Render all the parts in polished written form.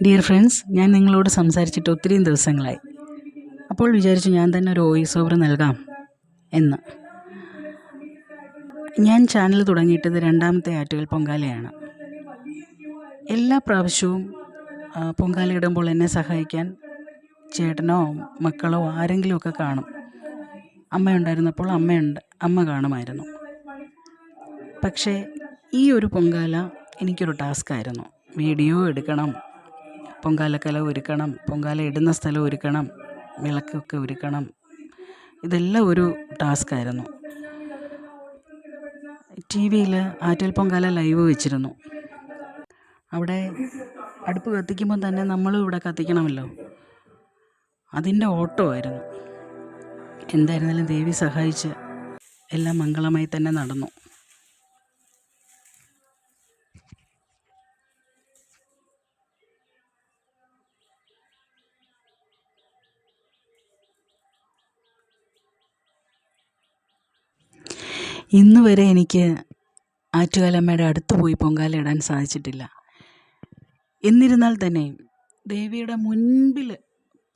Dear friends, ഞാൻ നിങ്ങളോട് സംസാരിച്ചിട്ട് ഒത്തിരിയും ദിവസങ്ങളായി. അപ്പോൾ വിചാരിച്ചു ഞാൻ തന്നെ ഒരു വോയിസ് ഓവർ നൽകാം എന്ന്. ഞാൻ ചാനൽ തുടങ്ങിയിട്ടത് 2ാമത്തെ ആറ്റുകാൽ പൊങ്കാലയാണ്. എല്ലാ പ്രാവശ്യവും പൊങ്കാലയിടുമ്പോൾ എന്നെ സഹായിക്കാൻ ചേട്ടനോ മക്കളോ ആരെങ്കിലുമൊക്കെ കാണും. അമ്മയുണ്ടായിരുന്നപ്പോൾ അമ്മ കാണുമായിരുന്നു. പക്ഷേ ഈ ഒരു പൊങ്കാല എനിക്കൊരു ടാസ്ക്കായിരുന്നു. വീഡിയോ എടുക്കണം, പൊങ്കാലക്കല ഒരുക്കണം, പൊങ്കാല ഇടുന്ന സ്ഥലം ഒരുക്കണം, വിളക്കൊക്കെ ഒരുക്കണം. ഇതെല്ലാം ഒരു ടാസ്ക്കായിരുന്നു. TV-യിൽ ആറ്റുകാൽ പൊങ്കാല ലൈവ് വെച്ചിരുന്നു. അവിടെ അടുപ്പ് കത്തിക്കുമ്പോൾ തന്നെ നമ്മളും ഇവിടെ കത്തിക്കണമല്ലോ. അതിൻ്റെ ഓട്ടമായിരുന്നു. എന്തായിരുന്നാലും ദേവി സഹായിച്ച് എല്ലാം മംഗളമായി തന്നെ നടന്നു. ഇന്ന് വരെ എനിക്ക് ആറ്റുകാലമ്മയുടെ അടുത്ത് പോയി പൊങ്കാല ഇടാൻ സാധിച്ചിട്ടില്ല. എന്നിരുന്നാൽ തന്നെ ദേവിയുടെ മുൻപിൽ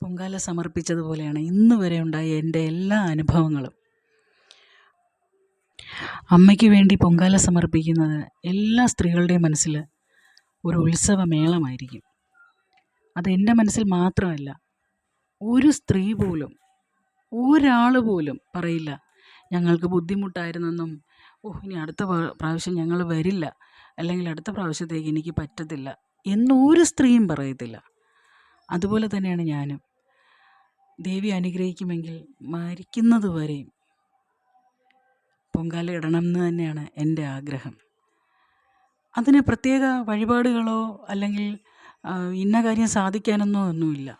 പൊങ്കാല സമർപ്പിച്ചതുപോലെയാണ് ഇന്ന് വരെ ഉണ്ടായ എൻ്റെ എല്ലാ അനുഭവങ്ങളും. അമ്മയ്ക്ക് വേണ്ടി പൊങ്കാല സമർപ്പിക്കുന്നത് എല്ലാ സ്ത്രീകളുടെയും മനസ്സിൽ ഒരു ഉത്സവമേളമായിരിക്കും. അതെൻ്റെ മനസ്സിൽ മാത്രമല്ല, ഒരു സ്ത്രീ പോലും, ഒരാൾ പോലും പറയില്ല ഞങ്ങൾക്ക് ബുദ്ധിമുട്ടായിരുന്നെന്നും ഇനി അടുത്ത പ്രാവശ്യം ഞങ്ങൾ വരില്ല, അല്ലെങ്കിൽ അടുത്ത പ്രാവശ്യത്തേക്ക് എനിക്ക് പറ്റത്തില്ല എന്നൊരു സ്ത്രീയും പറയത്തില്ല. അതുപോലെ തന്നെയാണ് ഞാനും. ദേവി അനുഗ്രഹിക്കുമെങ്കിൽ മരിക്കുന്നത് വരെയും പൊങ്കാല ഇടണം എന്ന് തന്നെയാണ് എൻ്റെ ആഗ്രഹം. അതിന് പ്രത്യേക വഴിപാടുകളോ അല്ലെങ്കിൽ ഇന്ന കാര്യം സാധിക്കാനെന്നോ ഒന്നുമില്ല.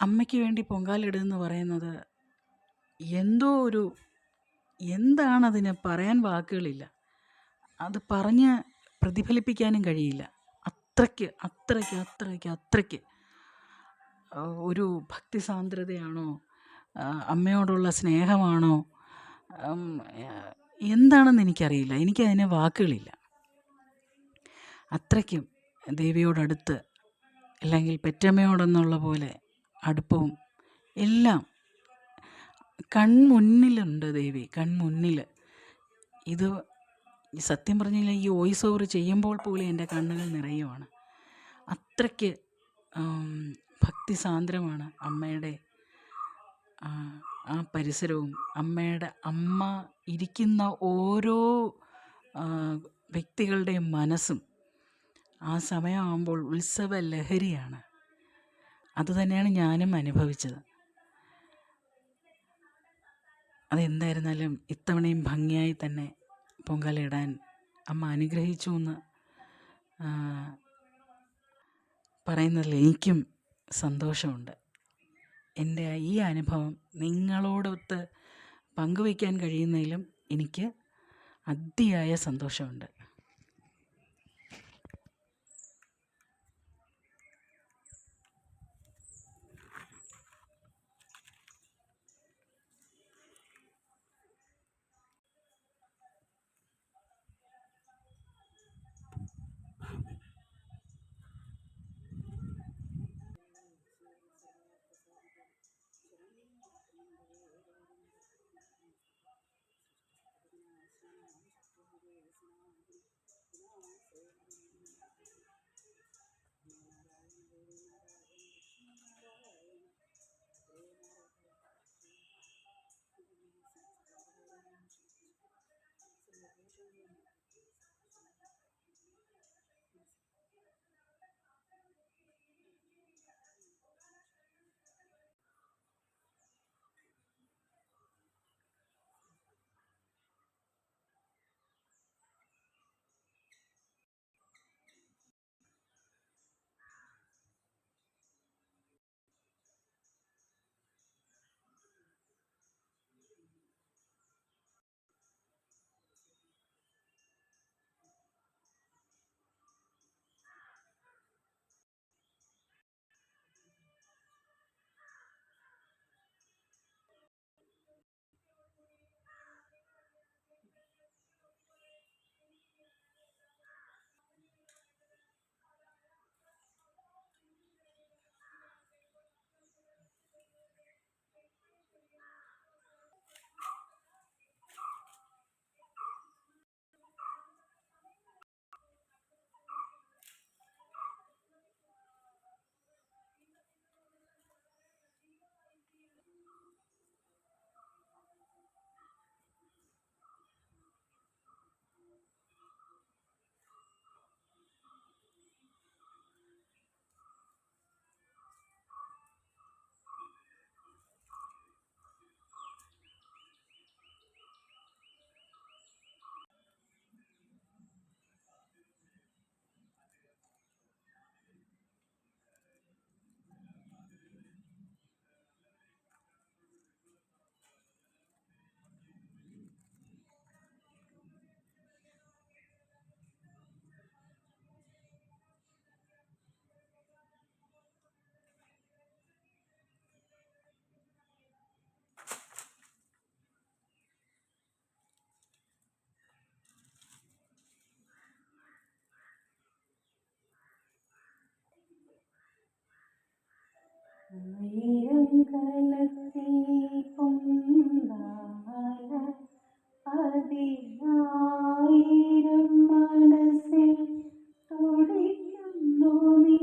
അമ്മയ്ക്ക് വേണ്ടി പൊങ്കാല ഇടുമെന്ന് പറയുന്നത് എന്താണതിന് പറയാൻ വാക്കുകളില്ല. അത് പറഞ്ഞ് പ്രതിഫലിപ്പിക്കാനും കഴിയില്ല. അത്രയ്ക്ക് ഒരു ഭക്തി സാന്ദ്രതയാണോ, അമ്മയോടുള്ള സ്നേഹമാണോ, എന്താണെന്ന് എനിക്കറിയില്ല. എനിക്കതിന് വാക്കുകളില്ല. അത്രയ്ക്കും ദേവിയോടടുത്ത്, അല്ലെങ്കിൽ പെറ്റമ്മയോടെന്നുള്ള പോലെ അടുപ്പവും എല്ലാം കൺമുന്നിലുണ്ട് ദേവി, കൺമുന്നിൽ. ഇത് സത്യം പറഞ്ഞാൽ ഈ വോയിസ് ഓവർ ചെയ്യുമ്പോൾ പോലും എൻ്റെ കണ്ണുകൾ നിറയുവാണ്. അത്രയ്ക്ക് ഭക്തി സാന്ദ്രമാണ് അമ്മയുടെ ആ പരിസരവും. അമ്മ ഇരിക്കുന്ന ഓരോ വ്യക്തികളുടെയും മനസ്സും ആ സമയമാകുമ്പോൾ ഉത്സവ ലഹരിയാണ്. അതുതന്നെയാണ് ഞാനും അനുഭവിച്ചത്. അതെന്തായിരുന്നാലും ഇത്തവണയും ഭംഗിയായി തന്നെ പൊങ്കാല ഇടാൻ അമ്മ അനുഗ്രഹിച്ചു എന്ന് പറയുന്നതിൽ എനിക്കും സന്തോഷമുണ്ട്. എൻ്റെ ഈ അനുഭവം നിങ്ങളോടൊത്ത് പങ്കുവയ്ക്കാൻ കഴിയുന്നതിലും എനിക്ക് അതിയായ സന്തോഷമുണ്ട്. ആയിരം കലത്തിൽ പൊങ്കാല അതിനായിരം മനസ്സിൽ തുടിക്കുന്നു നീ.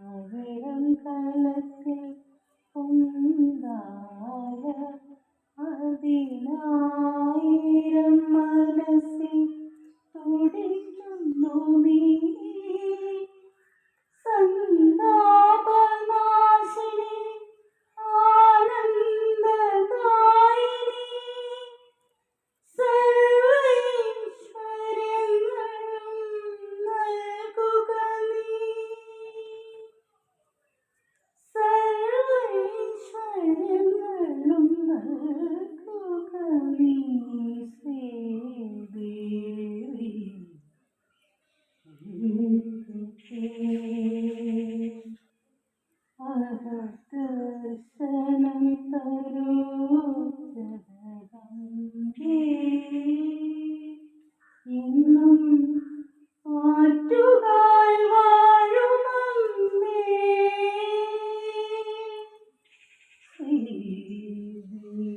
ആയിരം കലത്തിൽ പൊങ്കാല അതിനായിരം മനസ്സിൽ തുടിക്കുന്നു നീ. സന്താപനാശിനി ആനന്ദദായിനി സർവൈശ്വര്യങ്ങളും നൽകുക നീ. സർവൈശ്വര്യങ്ങളും നൽകുക നീ ശ്രീദേവി. ദർശനം തരൂ ജഗദംബേ. ഇന്നും ആറ്റുകാൽ വാഴുമമ്മേ ശ്രീദേവി.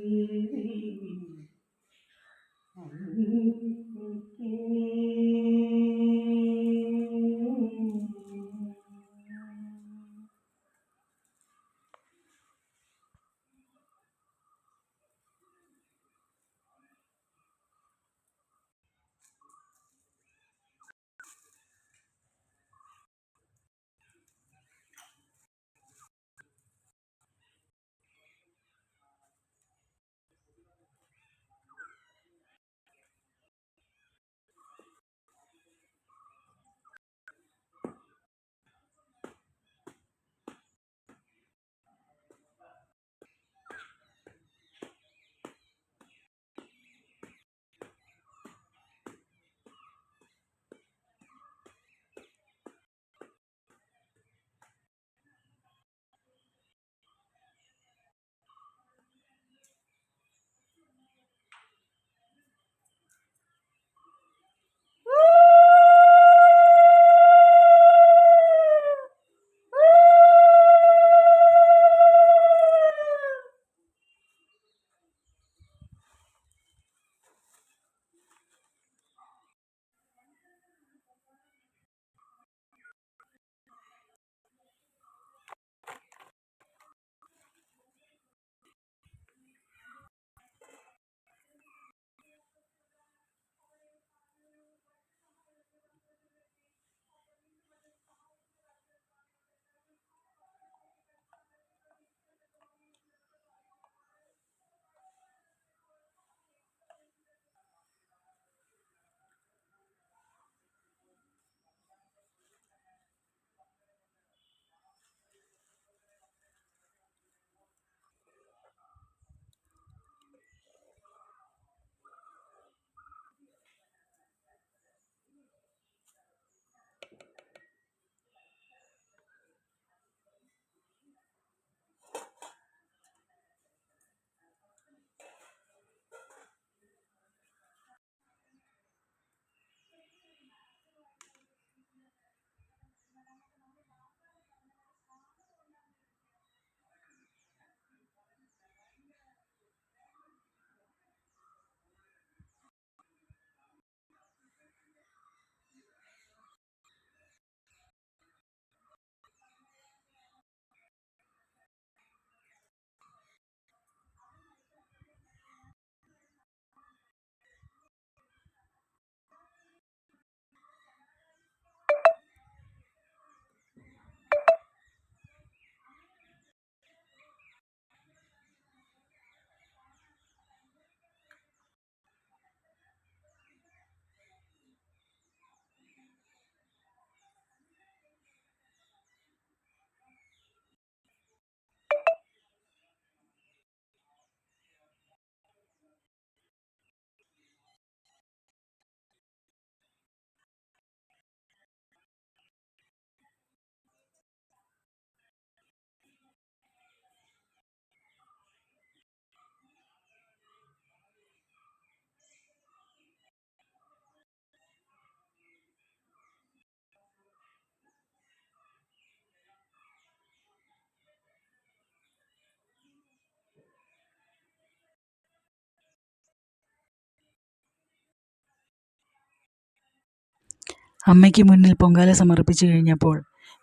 അമ്മയ്ക്ക് മുന്നിൽ പൊങ്കാല സമർപ്പിച്ചു കഴിഞ്ഞപ്പോൾ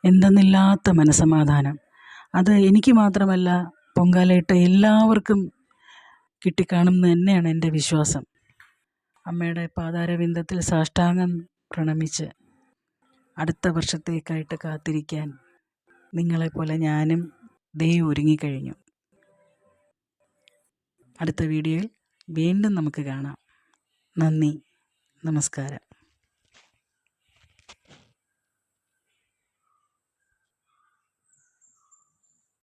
എന്തെന്നില്ലാത്ത മനസ്സമാധാനം. അത് എനിക്ക് മാത്രമല്ല, പൊങ്കാലയിട്ട എല്ലാവർക്കും കിട്ടിക്കാണുമെന്ന് തന്നെയാണ് എൻ്റെ വിശ്വാസം. അമ്മയുടെ പാതാരവിന്ദത്തിൽ സാഷ്ടാംഗം പ്രണമിച്ച് അടുത്ത വർഷത്തേക്കായിട്ട് കാത്തിരിക്കാൻ നിങ്ങളെപ്പോലെ ഞാനും ഒരുങ്ങിക്കഴിഞ്ഞു. അടുത്ത വീഡിയോയിൽ വീണ്ടും നമുക്ക് കാണാം. നന്ദി, നമസ്കാരം.